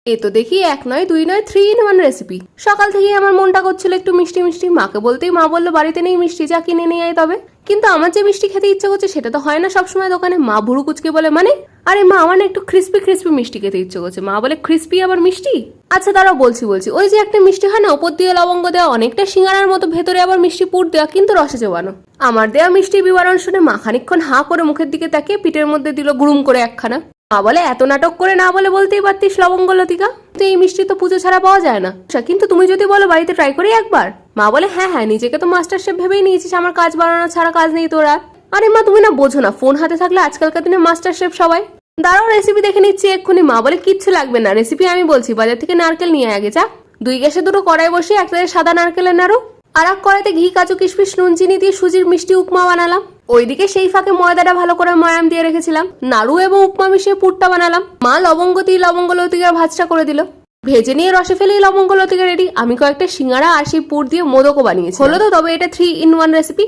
এ তো দেখি 1 নয় 2 নয় 3 in 1 রেসিপি। সকাল থেকেই আমার মনটা করছিল একটু মিষ্টি মিষ্টি, মাকে বলতেই মা বললো বাড়িতে নেই মিষ্টি, যা কিনে নিয়ে আয় তবে। কিন্তু আমার যে মিষ্টি খেতে ইচ্ছে করছে সেটা তো হয় না সবসময় দোকানে। মা ভুরু কুচকে বলে মানে, আরে মা আমার না একটু ক্রিস্পি ক্রিস্পি মিষ্টি খেতে ইচ্ছে করছে। মা বলে ক্রিস্পি আবার মিষ্টি? আচ্ছা দাঁড়াও বলছি, ওই যে একটা মিষ্টি হয় না ওপর দিয়ে লবঙ্গ দেওয়া, অনেকটা সিঙ্গারার মতো, ভেতরে আবার মিষ্টি পুর দেওয়া, কিন্তু রসে চোবানো। আমার দেওয়া মিষ্টির বিবরণ শুনে মা খানিকক্ষণ হাঁ করে মুখের দিকে তাকিয়ে পিঠের মধ্যে দিল গুড়ুম করে একখানা। মা বলে এত নাটক করে না বলে বলতেই পারতিস লবঙ্গ লতিকা, কিন্তু এই মিষ্টি তো পুজো ছাড়া পাওয়া যায় না। কিন্তু তুমি যদি বলো বাড়িতে ট্রাই করি একবার। মা বলে হ্যাঁ হ্যাঁ, নিজেকে তো মাস্টার শেফ ভেবেই নিয়েছিস, আমার কাজ বাড়ানো ছাড়া কাজ নেই তোর আর। আরে মা তুমি না বোঝো না, ফোন হাতে থাকলে আজকালকার দিনে মাস্টার শেফ সবাই। দাঁড়াও রেসিপি দেখে নিচ্ছি এক্ষুনি। মা বলে কিচ্ছু লাগবে না, রেসিপি আমি বলছি, বাজার থেকে নারকেল নিয়ে আগে যা। 2 গ্যাসে 2 কড়াই বসিয়ে একটাতে সাদা নারকেলের নাড়ু, আর এক কড়াইতে ঘি কাজু কিশমিশ নুন চিনি দিয়ে সুজির মিষ্টি উপমা বানালাম। ওইদিকে সেই ফাঁকে ময়দাটা ভালো করে ময়াম দিয়ে রেখেছিলাম, নাড়ু এবং উপমা মিশিয়ে পুরটা বানালাম। মা লবঙ্গ দিয়ে লবঙ্গ লতিকার ভাজটা করে দিল, ভেজে নিয়ে রসে ফেলেই লবঙ্গ লতিকা রেডি। আমি কয়েকটা সিঙ্গারা আর সেই পুর দিয়ে মোদকও বানিয়েছি। হলো তো, তবে এটা 3 in 1 রেসিপি।